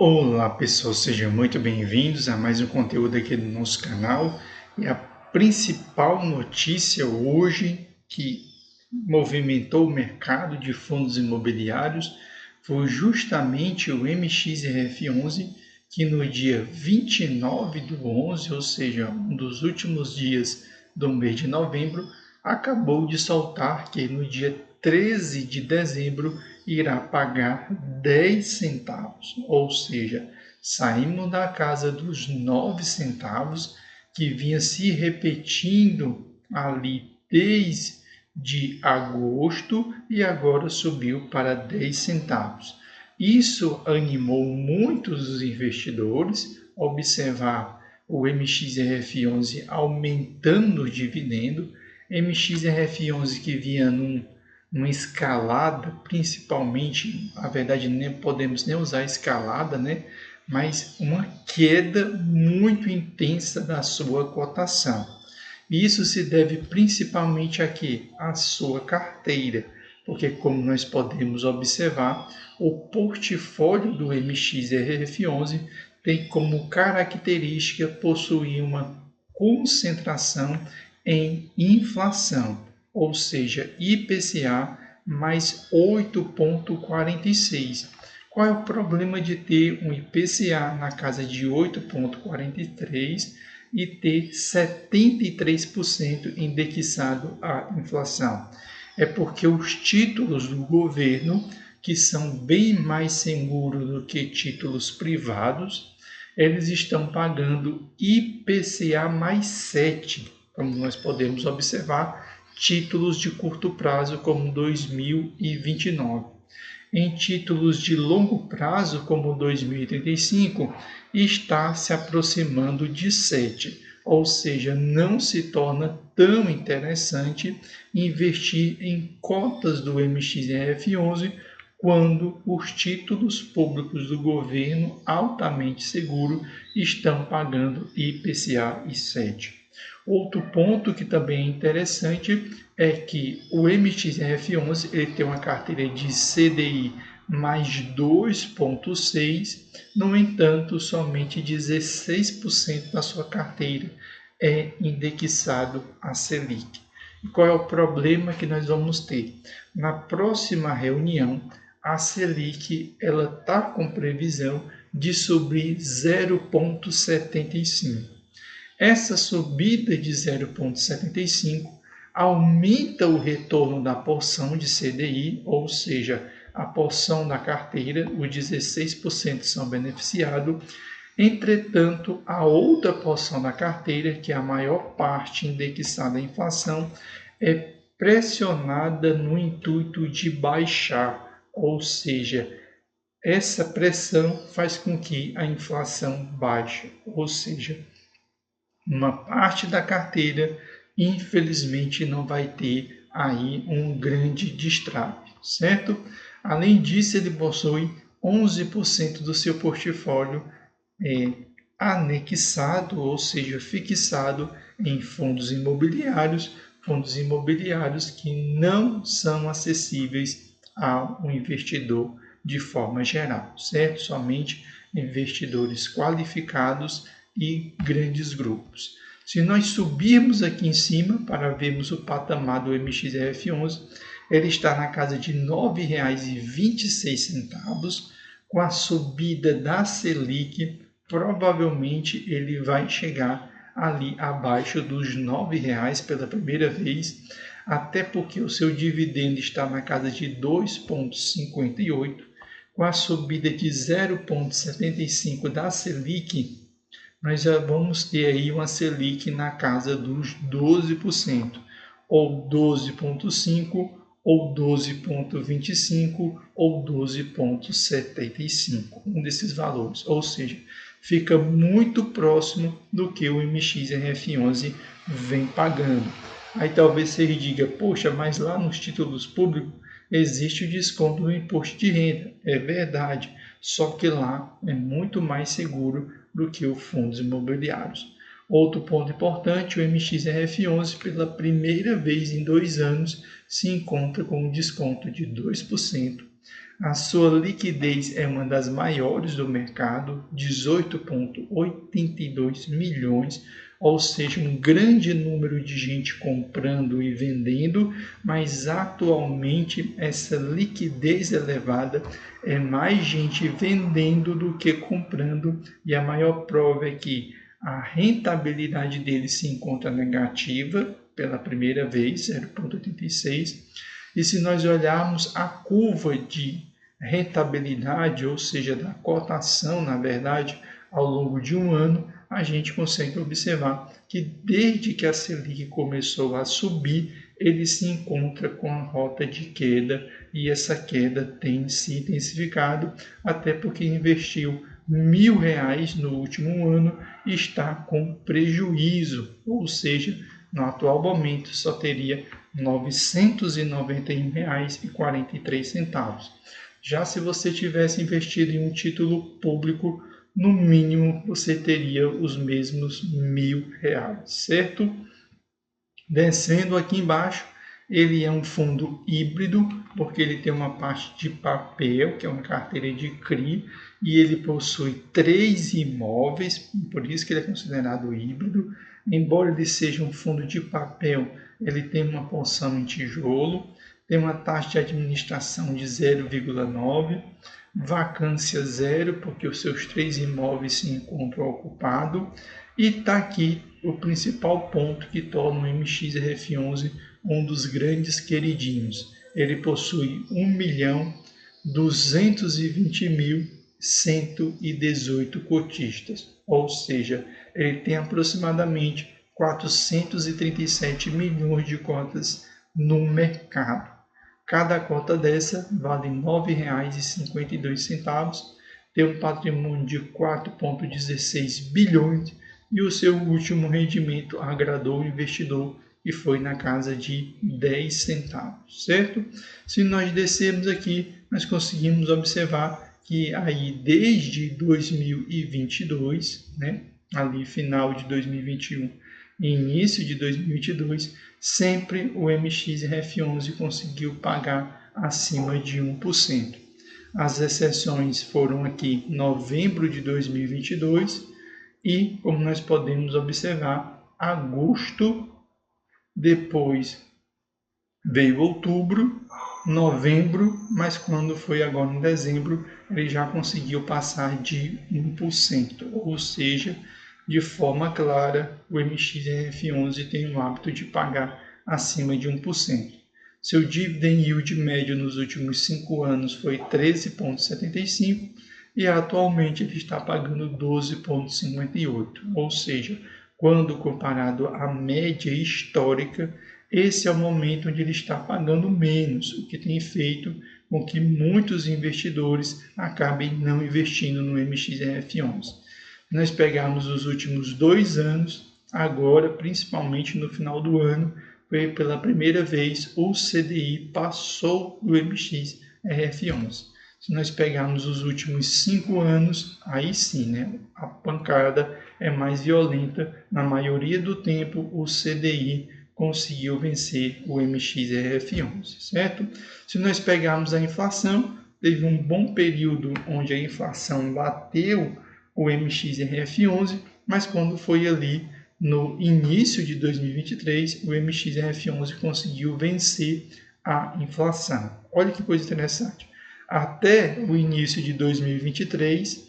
Olá pessoal, sejam muito bem-vindos a mais um conteúdo aqui do nosso canal. E a principal notícia hoje que movimentou o mercado de fundos imobiliários foi justamente o MXRF11, que no dia 29 do 11, ou seja, um dos últimos dias do mês de novembro, acabou de soltar que no dia 13 de dezembro irá pagar 10 centavos, ou seja, saímos da casa dos 9 centavos que vinha se repetindo ali desde agosto e agora subiu para 10 centavos. Isso animou muitos dos investidores a observar o MXRF11 aumentando o dividendo, MXRF11 que vinha numa escalada, principalmente, na verdade nem podemos nem usar escalada, né? Mas uma queda muito intensa da sua cotação. Isso se deve principalmente aqui à sua carteira, porque como nós podemos observar, o portfólio do MXRF11 tem como característica possuir uma concentração em inflação, ou seja, IPCA mais 8,46. Qual é o problema de ter um IPCA na casa de 8,43 e ter 73% indexado à inflação? É porque os títulos do governo, que são bem mais seguros do que títulos privados, eles estão pagando IPCA mais 7, como nós podemos observar, títulos de curto prazo como 2029. Em títulos de longo prazo, como 2035, está se aproximando de 7, ou seja, não se torna tão interessante investir em cotas do MXRF11 quando os títulos públicos do governo altamente seguro estão pagando IPCA e 7. Outro ponto que também é interessante é que o MXRF11 ele tem uma carteira de CDI mais 2,6, no entanto, somente 16% da sua carteira é indexado a Selic. E qual é o problema que nós vamos ter? Na próxima reunião, a Selic ela está com previsão de subir 0,75. Essa subida de 0,75 aumenta o retorno da porção de CDI, ou seja, a porção da carteira, os 16% são beneficiados. Entretanto, a outra porção da carteira, que é a maior parte indexada à inflação, é pressionada no intuito de baixar, ou seja, essa pressão faz com que a inflação baixe, ou seja, uma parte da carteira, infelizmente, não vai ter aí um grande destrave, certo? Além disso, ele possui 11% do seu portfólio anexado, ou seja, fixado em fundos imobiliários que não são acessíveis ao investidor de forma geral, certo? Somente investidores qualificados e grandes grupos. Se nós subirmos aqui em cima para vermos o patamar do MXRF11, ele está na casa de R$ 9,26, com a subida da Selic, provavelmente ele vai chegar ali abaixo dos R$ 9,00 pela primeira vez, até porque o seu dividendo está na casa de 2,58, com a subida de 0,75 da Selic, nós já vamos ter aí uma Selic na casa dos 12%, ou 12,5%, ou 12,25%, ou 12,75%, um desses valores. Ou seja, fica muito próximo do que o MXRF11 vem pagando. Aí talvez você diga, poxa, mas lá nos títulos públicos existe o desconto do imposto de renda. É verdade, só que lá é muito mais seguro do que os fundos imobiliários. Outro ponto importante, o MXRF11 pela primeira vez em 2 anos se encontra com um desconto de 2%, A sua liquidez é uma das maiores do mercado, 18,82 milhões, ou seja, um grande número de gente comprando e vendendo, mas atualmente essa liquidez elevada é mais gente vendendo do que comprando, e a maior prova é que a rentabilidade dele se encontra negativa pela primeira vez, 0,86, e se nós olharmos a curva de rentabilidade, ou seja, da cotação, na verdade, ao longo de um ano, a gente consegue observar que desde que a Selic começou a subir, ele se encontra com a rota de queda, e essa queda tem se intensificado, até porque investiu R$ 1.000 no último ano e está com prejuízo, ou seja, no atual momento só teria R$ 991,43. Já se você tivesse investido em um título público, no mínimo você teria os mesmos R$ 1.000, certo? Descendo aqui embaixo, ele é um fundo híbrido, porque ele tem uma parte de papel, que é uma carteira de CRI, e ele possui 3 imóveis, por isso que ele é considerado híbrido. Embora ele seja um fundo de papel, ele tem uma porção em tijolo, tem uma taxa de administração de 0,9, vacância zero, porque os seus 3 imóveis se encontram ocupados, e está aqui o principal ponto que torna o MXRF11 um dos grandes queridinhos. Ele possui 1.220.118 cotistas, ou seja, ele tem aproximadamente 437 milhões de cotas no mercado. Cada cota dessa vale R$ 9,52, tem um patrimônio de 4,16 bilhões e o seu último rendimento agradou o investidor e foi na casa de 10 centavos, certo? Se nós descermos aqui, nós conseguimos observar que aí desde 2022, né, ali final de 2021 e início de 2022, sempre o MXRF11 conseguiu pagar acima de 1%. As exceções foram aqui novembro de 2022 e, como nós podemos observar, agosto, depois veio outubro, novembro, mas quando foi agora em dezembro, ele já conseguiu passar de 1%, ou seja, de forma clara, o MXRF11 tem o hábito de pagar acima de 1%. Seu dividend yield médio nos últimos 5 anos foi 13,75% e atualmente ele está pagando 12,58%, ou seja, quando comparado à média histórica, esse é o momento onde ele está pagando menos, o que tem feito com que muitos investidores acabem não investindo no MXRF11. Se nós pegarmos os últimos 2 anos, agora, principalmente no final do ano, pela primeira vez o CDI passou do MXRF11. Se nós pegarmos os últimos 5 anos, aí sim, né, a pancada é mais violenta. Na maioria do tempo, o CDI conseguiu vencer o MXRF11, certo? Se nós pegarmos a inflação, teve um bom período onde a inflação bateu o MXRF11, mas quando foi ali no início de 2023, o MXRF11 conseguiu vencer a inflação. Olha que coisa interessante. Até o início de 2023,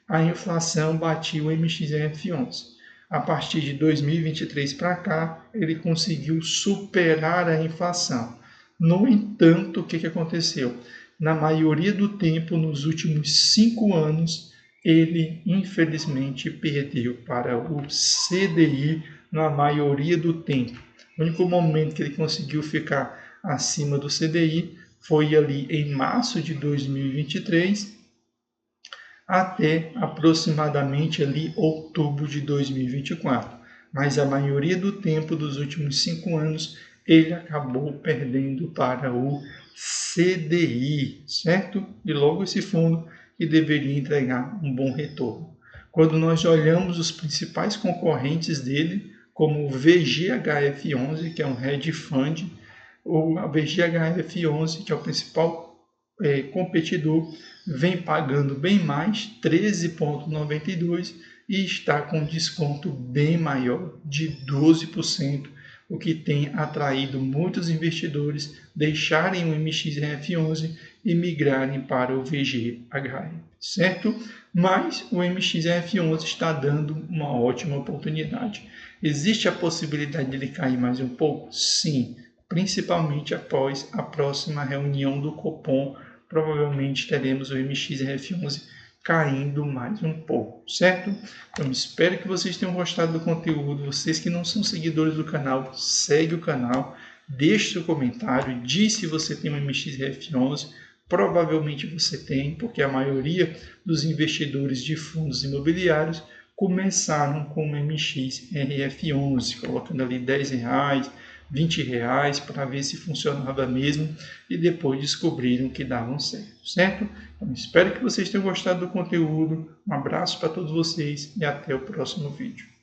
a inflação batia o MXRF11. A partir de 2023 para cá, ele conseguiu superar a inflação. No entanto, o que aconteceu? Na maioria do tempo, nos últimos 5 anos, ele infelizmente perdeu para o CDI na maioria do tempo. O único momento que ele conseguiu ficar acima do CDI foi ali em março de 2023 até aproximadamente ali outubro de 2024. Mas a maioria do tempo dos últimos 5 anos ele acabou perdendo para o CDI, certo? E logo esse fundo que deveria entregar um bom retorno. Quando nós olhamos os principais concorrentes dele, como o VGHF11, que é um hedge fund, ou a VGHF11, que é o principal competidor vem pagando bem mais, 13,92, e está com desconto bem maior, de 12%, o que tem atraído muitos investidores deixarem o MXRF11 e migrarem para o VGHF, certo? Mas o MXRF11 está dando uma ótima oportunidade. Existe a possibilidade de ele cair mais um pouco? Sim, principalmente após a próxima reunião do Copom. Provavelmente teremos o MXRF11 caindo mais um pouco, certo? Então espero que vocês tenham gostado do conteúdo. Vocês que não são seguidores do canal, segue o canal, deixe seu comentário, diz se você tem um MXRF11. Provavelmente você tem, porque a maioria dos investidores de fundos imobiliários começaram com o MXRF11, colocando ali R$10, R$20 para ver se funcionava mesmo e depois descobriram que davam certo, certo? Então, espero que vocês tenham gostado do conteúdo. Um abraço para todos vocês e até o próximo vídeo.